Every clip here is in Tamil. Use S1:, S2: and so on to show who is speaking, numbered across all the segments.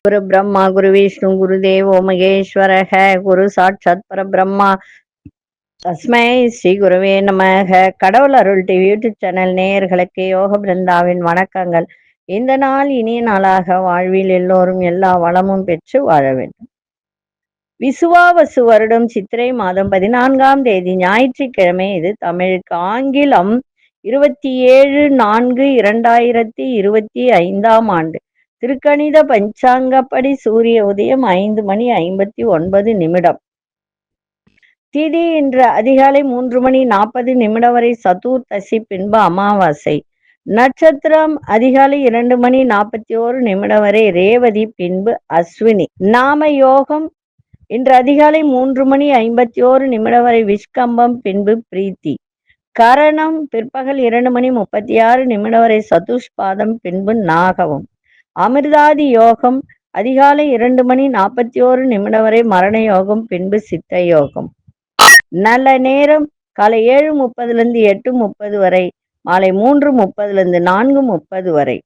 S1: குரு பிரம்மா குரு விஷ்ணு குரு தேவோ மகேஸ்வரக குரு சாட்சாத் பரபிரம்மா தஸ்மை ஸ்ரீ குருவே நமக. கடவுள் அருள் டிவி யூடியூப் சேனல் நேயர்களுக்கு யோக பிருந்தாவின் வணக்கங்கள். இந்த நாள் இனிய நாளாக வாழ்வில் எல்லோரும் எல்லா வளமும் பெற்று வாழ வேண்டும். விசுவாவசு வருடம் சித்திரை மாதம் 14ஆம் தேதி ஞாயிற்றுக்கிழமை. இது தமிழுக்கு ஆங்கிலம் 27/4/2025 ஆண்டு. திருக்கணித பஞ்சாங்கப்படி சூரிய உதயம் 5:59 திதி இன்று அதிகாலை 3:40 வரை சதுர்த்தசி, பின்பு அமாவாசை. நட்சத்திரம் அதிகாலை 2:41 வரை ரேவதி, பின்பு அஸ்வினி. நாம யோகம் இன்று அதிகாலை 3:51 வரை விஷ்கம்பம், பின்பு பிரீத்தி. கரணம் பிற்பகல் 2:36 வரை சதுஷ்பாதம், பின்பு நாகவம். அமிர்தாதி யோகம் அதிகாலை 2:41 வரை மரண யோகம், பின்பு சித்த யோகம். நல்ல நேரம் காலை 7:30 8:30 வரை, மாலை 3:30 4:30 வரை.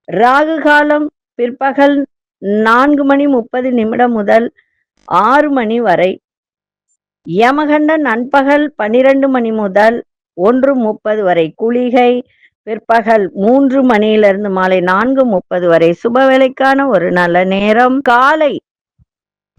S1: ராகு காலம் பிற்பகல் 4:30 முதல் 6 மணி வரை. யமகண்டம் நண்பகல் 12 மணி முதல் 1:30 வரை. குளிகை பிற்பகல் 3 மணியிலிருந்து மாலை 4:30 வரை. சுபவேளைக்கான ஒரு நல்ல நேரம் காலை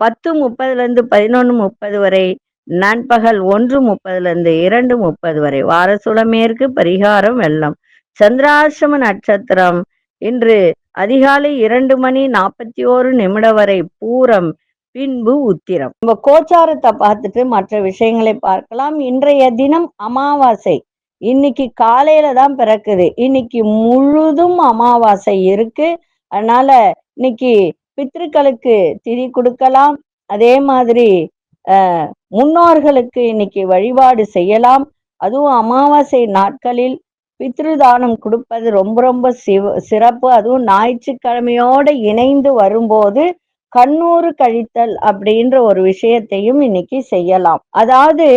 S1: 10:30 11:30 வரை, நண்பகல் 1:30 2:30 வரை. வாரசுல மேற்கு, பரிகாரம் வெள்ளம். சந்திராசிரம நட்சத்திரம் இன்று அதிகாலை 2:41 வரை பூரம், பின்பு உத்திரம். நம்ம கோச்சாரத்தை பார்த்துட்டு மற்ற விஷயங்களை பார்க்கலாம். இன்றைய தினம் அமாவாசை. இன்னைக்கு காலையில தான் பிறக்குது. இன்னைக்கு முழுதும் அமாவாசை இருக்கு. அதனால இன்னைக்கு பித்ருக்களுக்கு திதி கொடுக்கலாம். அதே மாதிரி முன்னோர்களுக்கு இன்னைக்கு வழிபாடு செய்யலாம். அதுவும் அமாவாசை நாட்களில் பித்ருதானம் கொடுப்பது ரொம்ப ரொம்ப சிறப்பு. அதுவும் ஞாயிற்றுக்கிழமையோடு இணைந்து வரும்போது கண்ணூறு கழித்தல் அப்படின்ற ஒரு விஷயத்தையும் இன்னைக்கு செய்யலாம். அதாவது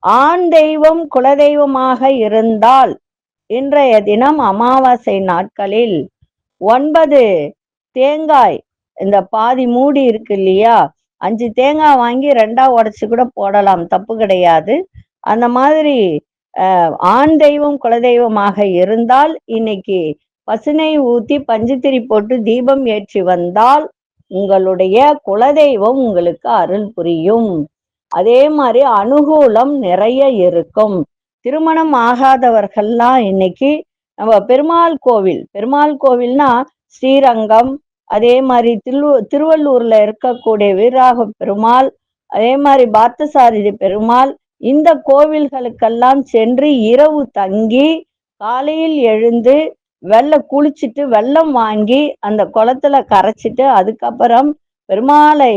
S1: ஆண் தெய்வம் குலதெய்வமாக இருந்தால் இன்றைய தினம் அமாவாசை நாட்களில் 9 தேங்காய், இந்த பாதி மூடி இருக்கு இல்லையா, 5 தேங்காய் வாங்கி 2ஆ உடைச்சு கூட போடலாம், தப்பு கிடையாது. அந்த மாதிரி ஆண் தெய்வம் குலதெய்வமாக இருந்தால் இன்னைக்கு பசுனை ஊத்தி பஞ்சுத்திரி போட்டு தீபம் ஏற்றி வந்தால் உங்களுடைய குலதெய்வம் உங்களுக்கு அருள் புரியும். அதே மாதிரி அனுகூலம் நிறைய இருக்கும். திருமணம் ஆகாதவர்கள்லாம் இன்னைக்கு நம்ம பெருமாள் கோவில்னா ஸ்ரீரங்கம், அதே மாதிரி திருவள்ளூர்ல இருக்கக்கூடிய வீரராக பெருமாள், அதே மாதிரி பார்த்தசாரதி பெருமாள், இந்த கோவில்களுக்கெல்லாம் சென்று இரவு தங்கி காலையில் எழுந்து குளிச்சுட்டு வெள்ளம் வாங்கி அந்த குளத்துல கரைச்சிட்டு அதுக்கப்புறம் பெருமாளை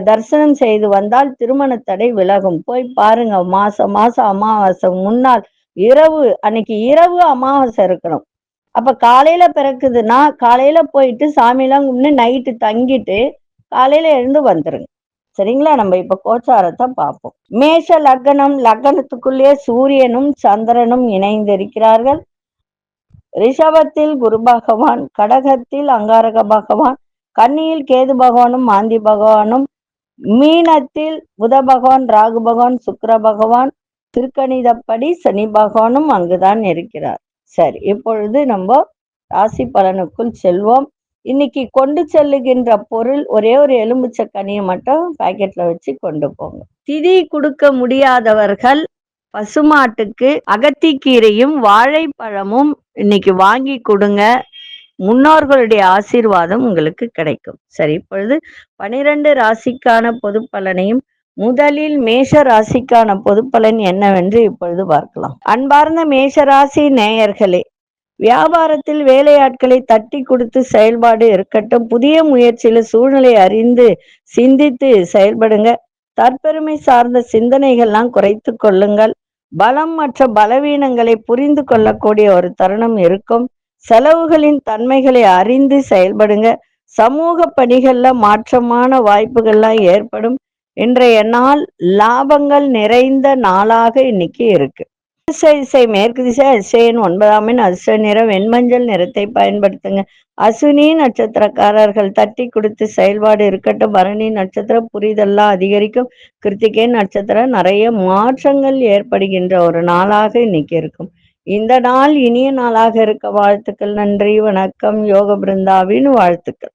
S1: தரிசனம் செய்து வந்தால் திருமண தடை விலகும். போய் பாருங்க. மாசம் அமாவாசை முன்னாள் இரவு, அன்னைக்கு இரவு அமாவாசை இருக்கணும். அப்ப காலையில பிறக்குதுன்னா காலையில போயிட்டு சாமியெல்லாம் கும்பிட்டு நைட்டு தங்கிட்டு காலையில எழுந்து வந்துருங்க. சரிங்களா? நம்ம இப்ப கோச்சாரத்தை பார்ப்போம். மேஷ லக்னம், லக்னத்துக்குள்ளே சூரியனும் சந்திரனும் இணைந்திருக்கிறார்கள். ரிஷபத்தில் குரு பகவான், கடகத்தில் அங்காரக பகவான், கன்னியில் கேது பகவானும் மாந்தி பகவானும், மீனத்தில் புத பகவான், ராகு பகவான், சுக்கிர பகவான், திருக்கணிதப்படி சனி பகவானும் அங்குதான் இருக்கிறார். சரி, இப்பொழுது நம்ம ராசி பலனுக்குள் செல்வோம். இன்னைக்கு கொண்டு செல்லுகின்ற பொருள் ஒரே ஒரு எலுமிச்சக்கனியை மட்டும் பாக்கெட்ல வச்சு கொண்டு போங்க. திதி கொடுக்க முடியாதவர்கள் பசுமாட்டுக்கு அகத்திக்கீரையும் வாழைப்பழமும் இன்னைக்கு வாங்கி கொடுங்க. முன்னோர்களுடைய ஆசீர்வாதம் உங்களுக்கு கிடைக்கும். சரி, இப்பொழுது 12 ராசிக்கான பொது பலனையும் முதலில் மேஷ ராசிக்கான பொது பலன் என்னவென்று இப்பொழுது பார்க்கலாம். அன்பார்ந்த மேஷ ராசி நேயர்களே, வியாபாரத்தில் வேலையாட்களை தட்டி கொடுத்து செயல்பாடு இருக்கட்டும். புதிய முயற்சியில சூழ்நிலை அறிந்து சிந்தித்து செயல்படுங்க. தற்பெருமை சார்ந்த சிந்தனைகள்லாம் குறைத்து கொள்ளுங்கள். பலம் மற்ற பலவீனங்களை புரிந்து கொள்ளக்கூடிய ஒரு தருணம் இருக்கும். செலவுகளின் தன்மைகளை அறிந்து செயல்படுங்க. சமூக பணிகள்ல மாற்றமான வாய்ப்புகள்லாம் ஏற்படும். இன்றைய நாள் லாபங்கள் நிறைந்த நாளாக இன்னைக்கு இருக்கு. அதிர்ஷ்ட திசை மேற்கு திசை. அதிர்ஷ்ட எண் 9ஆம் எண். அதிர்ஷ்ட நிறம் வெண்மஞ்சள் நிறத்தை பயன்படுத்துங்க. அசுனி நட்சத்திரக்காரர்கள் தட்டி கொடுத்து செயல்பாடு இருக்கட்டும். பரணி நட்சத்திரம் புரிதெல்லாம் அதிகரிக்கும். கிருத்திகை நட்சத்திரம் நிறைய மாற்றங்கள் ஏற்படுகின்ற ஒரு நாளாக இன்னைக்கு இருக்கும். இந்த நாள் இனிய நாளாக இருக்க வாழ்த்துக்கள். நன்றி, வணக்கம். யோக பிருந்தாவின் வாழ்த்துக்கள்.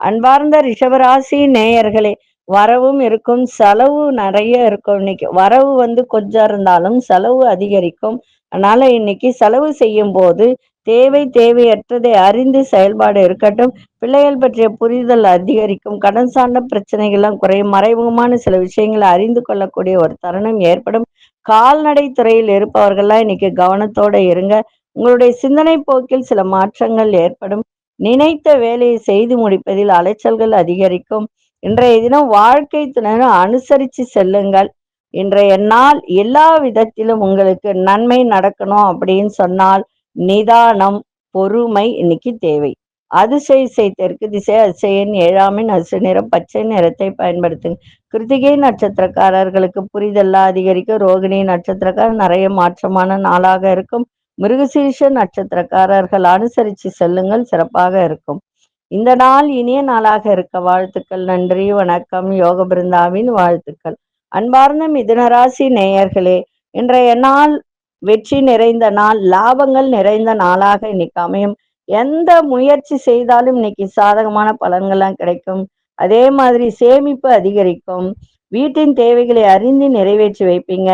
S1: அன்பார்ந்த ரிஷபராசி நேயர்களே, வரவும் இருக்கும், செலவு நிறைய இருக்கும். இன்னைக்கு வரவு கொஞ்சம் இருந்தாலும் செலவு அதிகரிக்கும். அதனால இன்னைக்கு செலவு செய்யும் போது தேவையற்றதை அறிந்து செயல்பாடு இருக்கட்டும். பிள்ளைகள் பற்றிய புரிதல் அதிகரிக்கும். கடன் சார்ந்த பிரச்சனைகள்லாம் குறையும். மறைமுகமான சில விஷயங்களை அறிந்து கொள்ளக்கூடிய ஒரு தருணம் ஏற்படும். கால்நடை துறையில் இருப்பவர்கள்லாம் இன்னைக்கு கவனத்தோட இருங்க. உங்களுடைய சிந்தனை போக்கில் சில மாற்றங்கள் ஏற்படும். நினைத்த வேலையை செய்து முடிப்பதில் அலைச்சல்கள் அதிகரிக்கும். இன்றைய தினம் வாழ்க்கை துணையை அனுசரித்து செல்லுங்கள். இன்றைய நாள் எல்லா விதத்திலும் உங்களுக்கு நன்மை நடக்கணும் அப்படின்னு சொன்னால் நிதானம், பொறுமை இன்னைக்கு தேவை. அதிசய தெற்கு திசை. அதிசய எண் 7ஆம் எண். அதிர்ஷ்ட நிறம் பச்சை நிறத்தை பயன்படுத்துங்க. கிருத்திகை நட்சத்திரக்காரர்களுக்கு புரிதெல்லாம் அதிகரிக்கும். ரோகிணி நட்சத்திரக்காரர் நிறைய மாற்றமான நாளாக இருக்கும். மிருகசீரிஷ நட்சத்திரக்காரர்கள் அனுசரித்து செல்லுங்கள், சிறப்பாக இருக்கும். இந்த நாள் இனிய நாளாக இருக்க வாழ்த்துக்கள். நன்றி, வணக்கம். யோக பிருந்தாவின் வாழ்த்துக்கள். அன்பார்ந்த மிதுனராசி நேயர்களே, இன்றைய நாள் வெற்றி நிறைந்த நாள், லாபங்கள் நிறைந்த நாளாக இன்னைக்கு அமையும். எந்த முயற்சி செய்தாலும் இன்னைக்கு சாதகமான பலன்கள்லாம் கிடைக்கும். அதே மாதிரி சேமிப்பு அதிகரிக்கும். வீட்டின் தேவைகளை அறிந்து நிறைவேற்றி வைப்பீங்க.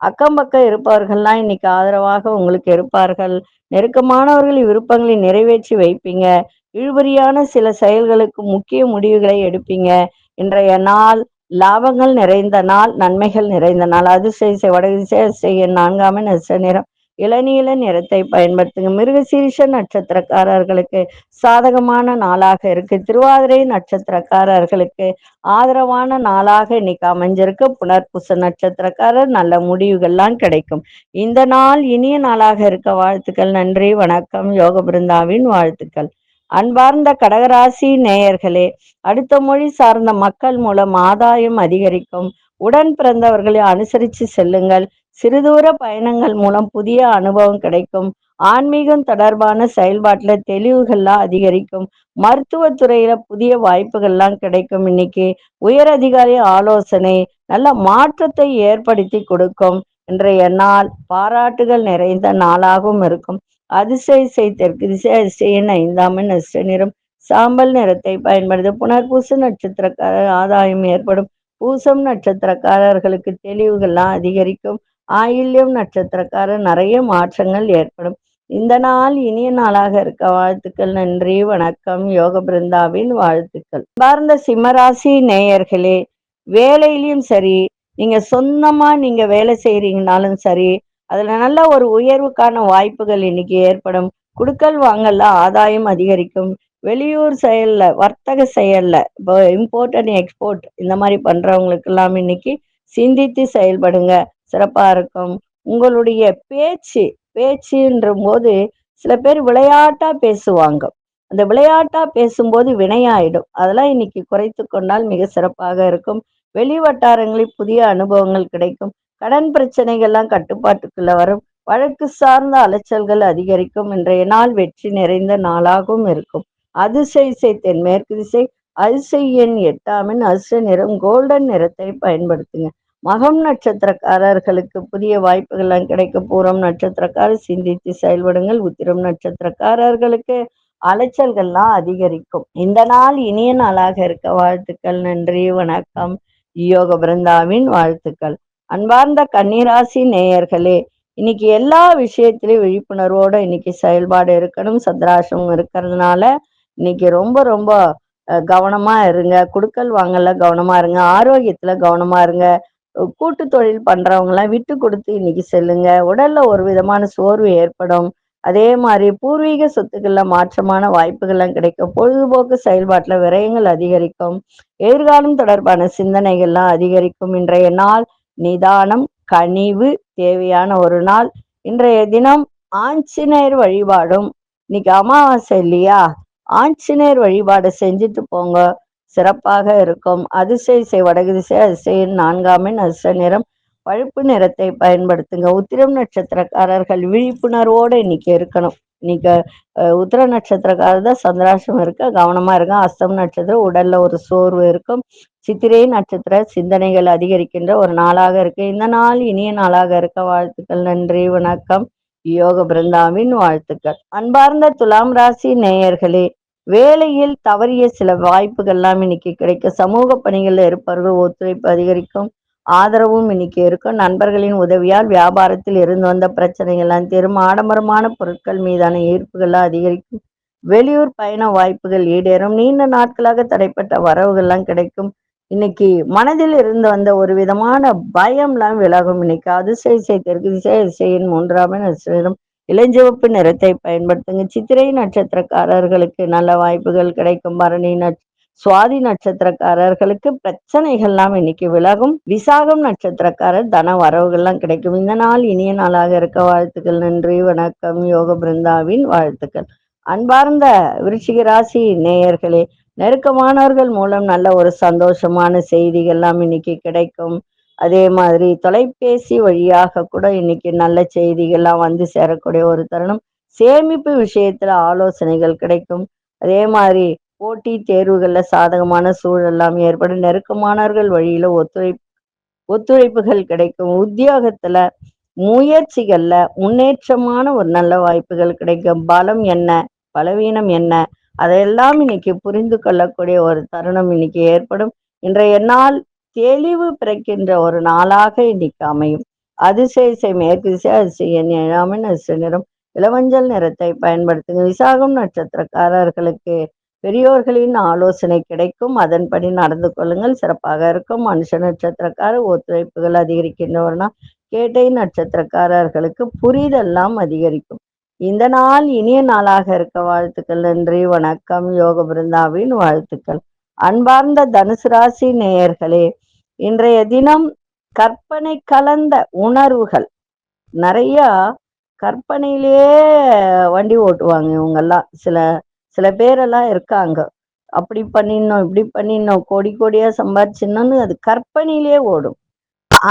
S1: அக்கம் பக்கம் இருப்பவர்கள்லாம் இன்னைக்கு ஆதரவாக உங்களுக்கு இருப்பார்கள். நெருக்கமானவர்கள் விருப்பங்களை நிறைவேற்றி வைப்பீங்க. இழுபறியான சில செயல்களுக்கு முக்கிய முடிவுகளை எடுப்பீங்க. இன்றைய நாள் லாபங்கள் நிறைந்த நாள், நன்மைகள் நிறைந்த நாள். அதிசய வடதிசை. அதிசய 4ஆம் எண். அதிர்ஷ்ட நிறம் இளநீல நிறத்தை பயன்படுத்துங்க. மிருகசீரிஷ நட்சத்திரக்காரர்களுக்கு சாதகமான நாளாக இருக்கு. திருவாதிரை நட்சத்திரக்காரர்களுக்கு ஆதரவான நாளாக இன்னைக்கு அமைஞ்சிருக்கு. புனர்பூச நட்சத்திரக்காரர் நல்ல முடிவுகள்லாம் கிடைக்கும். இந்த நாள் இனிய நாளாக இருக்க வாழ்த்துக்கள். நன்றி, வணக்கம். யோக பிருந்தாவின் வாழ்த்துக்கள். அன்பார்ந்த கடகராசி நேயர்களே, அடுத்த மொழி சார்ந்த மக்கள் மூலம் ஆதாயம் அதிகரிக்கும். உடன் பிறந்தவர்களை அனுசரித்து செல்லுங்கள். சிறுதூர பயணங்கள் மூலம் புதிய அனுபவம் கிடைக்கும். ஆன்மீகம் தொடர்பான செயல்பாட்டுல தெளிவுகள்லாம் அதிகரிக்கும். மருத்துவத்துறையில புதிய வாய்ப்புகள்லாம் கிடைக்கும். இன்னைக்கு உயர் அதிகாரி ஆலோசனை நல்ல மாற்றத்தை ஏற்படுத்தி கொடுக்கும். இன்றைய நாள் பாராட்டுகள் நிறைந்த நாளாகவும் இருக்கும். அதிசய தெற்கு திசை. அதிசய எண் 5ஆம் எண். அதிர்ஷ்ட நிறம் சாம்பல் நிறத்தை பயன்படுத்த. புனர்பூச நட்சத்திரக்காரர் ஆதாயம் ஏற்படும். பூசம் நட்சத்திரக்காரர்களுக்கு தெளிவுகள்லாம் அதிகரிக்கும். ஆயில்யம் நட்சத்திரக்காரர் நிறைய மாற்றங்கள் ஏற்படும். இந்த நாள் இனிய நாளாக இருக்க வாழ்த்துக்கள். நன்றி, வணக்கம். யோக பிருந்தாவின் வாழ்த்துக்கள். பார்ந்த சிம்மராசி நேயர்களே, வேலையிலையும் சரி, நீங்க சொந்தமா நீங்க வேலை செய்யறீங்கனாலும் சரி, அதுல நல்ல ஒரு உயர்வுக்கான வாய்ப்புகள் இன்னைக்கு ஏற்படும். குடுக்கல் வாங்கல்ல ஆதாயம் அதிகரிக்கும். வெளியூர் செயல்ல, வர்த்தக செயல்ல, இப்போ இம்போர்ட் அண்ட் எக்ஸ்போர்ட் இந்த மாதிரி பண்றவங்களுக்கு எல்லாம் இன்னைக்கு சிந்தித்து செயல்படுங்க, சிறப்பா இருக்கும். உங்களுடைய பேச்சுன்ற போது சில பேர் விளையாட்டா பேசுவாங்க. அந்த விளையாட்டா பேசும்போது வினையாயிடும். அதெல்லாம் இன்னைக்கு குறைத்து கொண்டால் மிக சிறப்பாக இருக்கும். வெளி வட்டாரங்களில் புதிய அனுபவங்கள் கிடைக்கும். கடன் பிரச்சனைகள்லாம் கட்டுப்பாட்டுக்குள்ள வரும். வழக்கு சார்ந்த அலைச்சல்கள் அதிகரிக்கும். இன்றைய நாள் வெற்றி நிறைந்த நாளாகவும் இருக்கும். அதிசய தென்மேற்கு திசை. அதிசய எண் 8ஆம் எண். அதிர்ஷ்ட நிறம் கோல்டன் நிறத்தை பயன்படுத்துங்க. மகம் நட்சத்திரக்காரர்களுக்கு புதிய வாய்ப்புகள்லாம் கிடைக்கும். பூரம் நட்சத்திரக்காரர் சிந்தித்து செயல்படுங்கள். உத்திரம் நட்சத்திரக்காரர்களுக்கு அலைச்சல்கள்லாம் அதிகரிக்கும். இந்த நாள் இனிய நாளாக இருக்க வாழ்த்துக்கள். நன்றி, வணக்கம். யோக பிருந்தாவின் வாழ்த்துக்கள். அன்பார்ந்த கன்னிராசி நேயர்களே, இன்னைக்கு எல்லா விஷயத்திலையும் விழிப்புணர்வோட இன்னைக்கு செயல்பாடு இருக்கணும். சந்திராசிரமம் இருக்கிறதுனால இன்னைக்கு ரொம்ப ரொம்ப கவனமா இருங்க. குடுக்கல் வாங்கல கவனமா இருங்க. ஆரோக்கியத்துல கவனமா இருங்க. கூட்டு தொழில் பண்றவங்க எல்லாம் விட்டு கொடுத்து இன்னைக்கு செல்லுங்க. உடல்ல ஒரு விதமான சோர்வு ஏற்படும். அதே மாதிரி பூர்வீக சொத்துக்கள்ல மாற்றமான வாய்ப்புகள்லாம் கிடைக்கும். பொழுதுபோக்கு செயல்பாட்டுல விரயங்கள் அதிகரிக்கும். எதிர்காலம் தொடர்பான சிந்தனைகள்லாம் அதிகரிக்கும். இன்றைய நாள் நிதானம், கனிவு தேவையான ஒரு நாள். இன்றைய தினம் ஆஞ்சநேயர் வழிபாடும், இன்னைக்கு அமாவாசை இல்லையா, ஆஞ்சநேயர் வழிபாடு செஞ்சுட்டு போங்க, சிறப்பாக இருக்கும். அதிசய வடகு திசை. அதிசய 4ஆம் எண். அதிர்ஷ்ட நிறம் பழுப்பு நிறத்தை பயன்படுத்துங்க. உத்திரம் நட்சத்திரக்காரர்கள் விழிப்புணர்வோடு இன்னைக்கு இருக்கணும். இன்னைக்கு உத்திர நட்சத்திரக்காரர் தான் சந்திராஷ்டம் இருக்க, கவனமா இருங்க. அஸ்தம் நட்சத்திரம் உடல்ல ஒரு சோர்வு இருக்கும். சித்திரை நட்சத்திர சிந்தனைகள் அதிகரிக்கின்ற ஒரு நாளாக இருக்கு. இந்த நாள் இனிய நாளாக இருக்க வாழ்த்துக்கள். நன்றி, வணக்கம். யோக பிருந்தாவின் வாழ்த்துக்கள். அன்பார்ந்த துலாம் ராசி நேயர்களே, வேலையில் தவறிய சில வாய்ப்புகள்லாம் இன்னைக்கு கிடைக்கும். சமூக பணிகள்ல இருப்பவர்கள் ஒத்துழைப்பு அதிகரிக்கும். ஆதரவும் இன்னைக்கு இருக்கும். நண்பர்களின் உதவியால் வியாபாரத்தில் இருந்து வந்த பிரச்சனைகள்லாம் தீரும். ஆடம்பரமான பொருட்கள் மீதான ஈர்ப்புகள்லாம் அதிகரிக்கும். வெளியூர் பயண வாய்ப்புகள் ஈடேறும். நீண்ட நாட்களாக தடைப்பட்ட வரவுகள்லாம் கிடைக்கும். இன்னைக்கு மனதில் இருந்து வந்த ஒரு விதமான பயம்லாம் விலகும். இன்னைக்கு அதிசய தெற்கு திசையின் 3ஆம் நட்சத்திரம் இளஞ்சிவப்பு நிறத்தை பயன்படுத்துங்க. சித்திரை நட்சத்திரக்காரர்களுக்கு நல்ல வாய்ப்புகள் கிடைக்கும். பரணி சுவாதி நட்சத்திரக்காரர்களுக்கு பிரச்சனைகள்லாம் இன்னைக்கு விலகும். விசாகம் நட்சத்திரக்காரர் தன வரவுகள்லாம் கிடைக்கும். இந்த நாள் இனிய நாளாக இருக்க வாழ்த்துக்கள். நன்றி, வணக்கம். யோக பிருந்தாவின் வாழ்த்துக்கள். அன்பார்ந்த விருச்சிக ராசி நேயர்களே, நெருக்கமானவர்கள் மூலம் நல்ல ஒரு சந்தோஷமான செய்திகள்லாம் இன்னைக்கு கிடைக்கும். அதே மாதிரி தொலைபேசி வழியாக கூட இன்னைக்கு நல்ல செய்திகள்லாம் வந்து சேரக்கூடிய ஒரு தருணம். சேமிப்பு விஷயத்துல ஆலோசனைகள் கிடைக்கும். அதே மாதிரி போட்டி தேர்வுகள்ல சாதகமான சூழல்லாம் ஏற்படும். நெருக்கமானவர்கள் வழியில ஒத்துழைப்புகள் கிடைக்கும். உத்தியோகத்துல முயற்சிகள்ல முன்னேற்றமான ஒரு நல்ல வாய்ப்புகள் கிடைக்கும். பலம் என்ன, பலவீனம் என்ன, அதையெல்லாம் இன்னைக்கு புரிந்து கொள்ளக்கூடிய ஒரு தருணம் இன்னைக்கு ஏற்படும். இன்றைய நாள் தெளிவு பிறக்கின்ற ஒரு நாளாக இன்னைக்கு அமையும். அதிசய மேற்கு திசை அதிசய நிறம் இளமஞ்சள் நிறத்தை பயன்படுத்துங்க. விசாகம் நட்சத்திரக்காரர்களுக்கு பெரியோர்களின் ஆலோசனை கிடைக்கும். அதன்படி நடந்து கொள்ளுங்கள், சிறப்பாக இருக்கும். மனுஷ நட்சத்திரக்கார ஒத்துழைப்புகள் அதிகரிக்கின்றவர்னா கேட்டை நட்சத்திரக்காரர்களுக்கு புரிதெல்லாம் அதிகரிக்கும். இந்த நாள் இனிய நாளாக இருக்க வாழ்த்துக்கள். நன்றி, வணக்கம். யோக பிருந்தாவின் வாழ்த்துக்கள். அன்பார்ந்த தனுசு ராசி நேயர்களே, இன்றைய தினம் கற்பனை கலந்த உணர்வுகள் நிறைய. கற்பனையிலேயே வண்டி ஓட்டுவாங்க இவங்கெல்லாம். சில பேரெல்லாம் இருக்காங்க, அப்படி பண்ணிடணும் இப்படி பண்ணிடணும் கோடி கோடியா சம்பாதிச்சிடணும்னு அது கற்பனையிலேயே ஓடும்.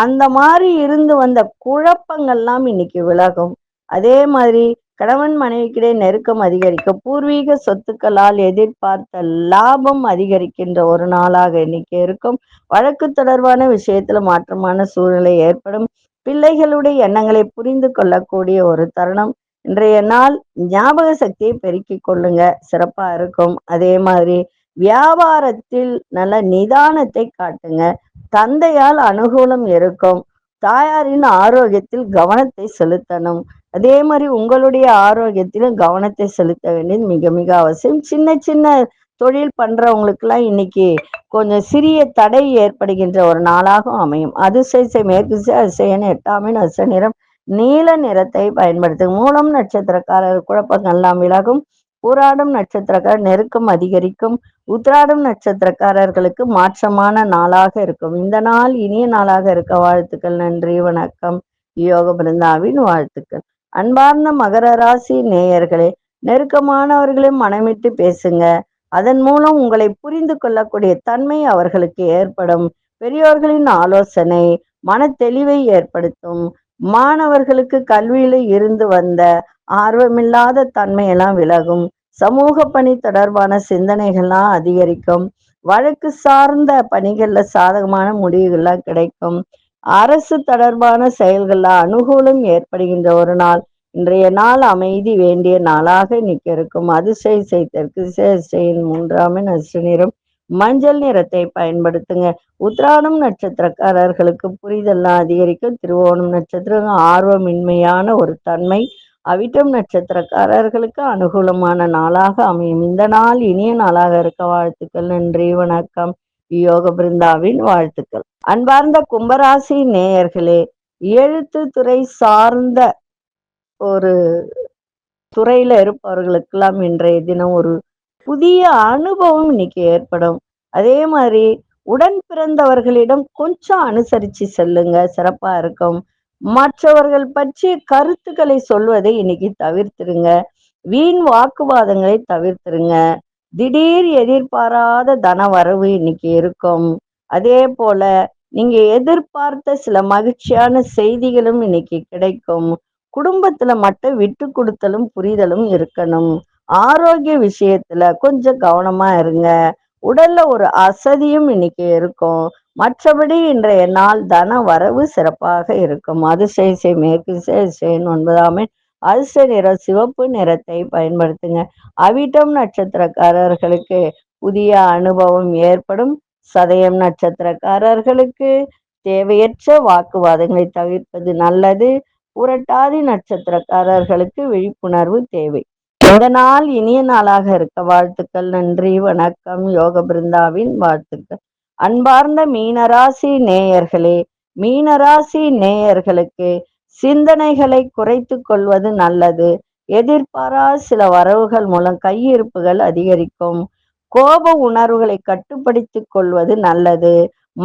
S1: அந்த மாதிரி இருந்து வந்த குழப்பங்கள்லாம் இன்னைக்கு விலகும். அதே மாதிரி கணவன் மனைவிக்கிடையே நெருக்கம் அதிகரிக்கும். பூர்வீக சொத்துக்களால் எதிர்பார்த்த லாபம் அதிகரிக்கின்ற ஒரு நாளாக இன்னைக்கு இருக்கும். வழக்கு தொடர்பான விஷயத்துல மாற்றமான சூழ்நிலை ஏற்படும். பிள்ளைகளுடைய எண்ணங்களை புரிந்து கொள்ளக்கூடிய ஒரு தருணம். இன்றைய நாள் ஞாபக சக்தியை பெருக்கிக் கொள்ளுங்க, சிறப்பா இருக்கும். அதே மாதிரி வியாபாரத்தில் நல்ல நிதானத்தை காட்டுங்க. தந்தையால் அனுகூலம் இருக்கும். தாயாரின் ஆரோக்கியத்தில் கவனத்தை செலுத்தணும். அதே மாதிரி உங்களுடைய ஆரோக்கியத்திலும் கவனத்தை செலுத்த வேண்டியது மிக மிக அவசியம். சின்ன சின்ன தொழில் பண்றவங்களுக்கெல்லாம் இன்னைக்கு கொஞ்சம் சிறிய தடை ஏற்படுகின்ற ஒரு நாளாகவும் அமையும். அதிசய மேற்கு அதிசயன் 8ஆம் அதிசய நிறம் நீல நிறத்தை பயன்படுத்தும். மூலம் நட்சத்திரக்காரர் குழப்பங்கள்லாம் விலகும். பூராடம் நட்சத்திரக்காரர் நெருக்கம் அதிகரிக்கும். உத்திராடம் நட்சத்திரக்காரர்களுக்கு மாற்றமான நாளாக இருக்கும். இந்த நாள் இனிய நாளாக இருக்க வாழ்த்துக்கள். நன்றி, வணக்கம். யோக பிருந்தாவின் வாழ்த்துக்கள். அன்பார்ந்த மகர ராசி நேயர்களே, நெருக்கமானவர்களை மனமிட்டு பேசுங்க. அதன் மூலம் உங்களை புரிந்து கொள்ளக்கூடிய தன்மை அவர்களுக்கு ஏற்படும். பெரியோர்களின் ஆலோசனை மன தெளிவை ஏற்படுத்தும். மாணவர்களுக்கு கல்வியில இருந்து வந்த ஆர்வமில்லாத தன்மையெல்லாம் விலகும். சமூக பணி தொடர்பான சிந்தனைகள்லாம் அதிகரிக்கும். வழக்கு சார்ந்த பணிகள்ல சாதகமான முடிவுகள்லாம் கிடைக்கும். அரசு தொடர்பான செயல்கள்ல அனுகூலம் ஏற்படுகின்ற ஒரு நாள். இன்றைய நாள் அமைதி வேண்டிய நாளாக இன்னைக்கு இருக்கும். அதிசய தெற்கு திசையின் 3ஆம் நிறம் மஞ்சள் நிறத்தை பயன்படுத்துங்க. உத்திராடம் நட்சத்திரக்காரர்களுக்கு புரிதெல்லாம் அதிகரிக்கும். திருவோணம் நட்சத்திரம் ஆர்வமின்மையான ஒரு தன்மை. அவிட்டம் நட்சத்திரக்காரர்களுக்கு அனுகூலமான நாளாக அமையும். இந்த நாள் இனிய நாளாக இருக்க வாழ்த்துக்கள். நன்றி, வணக்கம். யோக பிருந்தாவின் வாழ்த்துக்கள். அன்பார்ந்த கும்பராசி நேயர்களே, எழுத்து துறை சார்ந்த ஒரு துறையில இருப்பவர்களுக்கெல்லாம் இன்றைய தினம் ஒரு புதிய அனுபவம் இன்னைக்கு ஏற்படும். அதே மாதிரி உடன் பிறந்தவர்களிடம் கொஞ்சம் அனுசரிச்சு செல்லுங்க, சிறப்பா இருக்கும். மற்றவர்கள் பற்றிய கருத்துக்களை சொல்வதை இன்னைக்கு தவிர்த்துருங்க. வீண் வாக்குவாதங்களை தவிர்த்துருங்க. திடீர் எதிர்பாராத தன வரவு இன்னைக்கு இருக்கும். அதே போல நீங்க எதிர்பார்த்த சில மகிழ்ச்சியான செய்திகளும் இன்னைக்கு கிடைக்கும். குடும்பத்துல மட்டும் விட்டு கொடுத்தலும் புரிதலும் இருக்கணும். ஆரோக்கிய விஷயத்துல கொஞ்சம் கவனமா இருங்க. உடல்ல ஒரு அசதியும் இன்னைக்கு இருக்கும். மற்றபடி இன்றைய நாள் தன வரவு சிறப்பாக இருக்கும். அதிசய மேற்கு திசை 9 அதிர்ஷ்ட நிறம் சிவப்பு நிறத்தை பயன்படுத்துங்க. அவிட்டம் நட்சத்திரக்காரர்களுக்கு புதிய அனுபவம் ஏற்படும். சதயம் நட்சத்திரக்காரர்களுக்கு தேவையற்ற வாக்குவாதங்களை தவிர்ப்பது நல்லது. புரட்டாதி நட்சத்திரக்காரர்களுக்கு விழிப்புணர்வு தேவை. இந்த நாள் இனிய நாளாக இருக்க வாழ்த்துக்கள். நன்றி, வணக்கம். யோக பிருந்தாவின் வாழ்த்துக்கள். அன்பார்ந்த மீனராசி நேயர்களே, மீனராசி நேயர்களுக்கு சிந்தனைகளை குறைத்து கொள்வது நல்லது. எதிர்பாராத சில வரவுகள் மூலம் கையிருப்புகள் அதிகரிக்கும். கோப உணர்வுகளை கட்டுப்படுத்திக் கொள்வது நல்லது.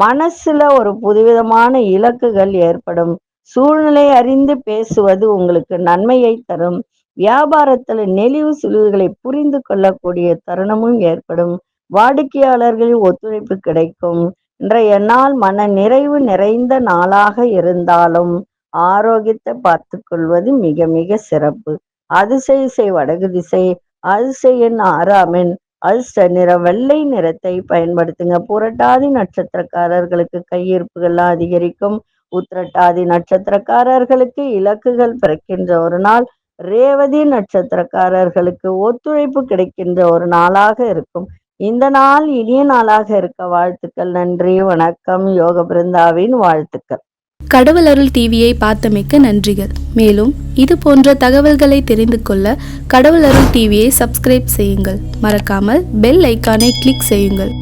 S1: மனசுல ஒரு புதுவிதமான இலக்குகள் ஏற்படும். சூழ்நிலை அறிந்து பேசுவது உங்களுக்கு நன்மையை தரும். வியாபாரத்துல நெளிவு சுழிவுகளை புரிந்து கொள்ளக்கூடிய தருணமும் ஏற்படும். வாடிக்கையாளர்களின் ஒத்துழைப்பு கிடைக்கும். இன்றைய நாள் மன நிறைவு நிறைந்த நாளாக இருந்தாலும் ஆரோக்கியத்தை பார்த்து கொள்வது மிக மிக சிறப்பு. அதிசய வடகு திசை, அதிசய எண் 6 அதிர்ஷ்ட நிறம் வெள்ளை நிறத்தை பயன்படுத்துங்க. புரட்டாதி நட்சத்திரக்காரர்களுக்கு கையிருப்புகள்லாம் அதிகரிக்கும். உத்திரட்டாதி நட்சத்திரக்காரர்களுக்கு இலக்குகள் பிறக்கின்ற ஒரு நாள். ரேவதி நட்சத்திரக்காரர்களுக்கு ஒத்துழைப்பு கிடைக்கின்ற ஒரு நாளாக இருக்கும். இந்த நாள் இனிய நாளாக இருக்க வாழ்த்துக்கள். நன்றி, வணக்கம். யோக பிருந்தாவின் வாழ்த்துக்கள்.
S2: கடவுள் அருள் டிவியை பார்த்தமைக்க நன்றிகள். மேலும் இது போன்ற தகவல்களை தெரிந்து கொள்ள கடவுள் அருள் டிவியை சப்ஸ்கிரைப் செய்யுங்கள். மறக்காமல் பெல் ஐக்கானை கிளிக் செய்யுங்கள்.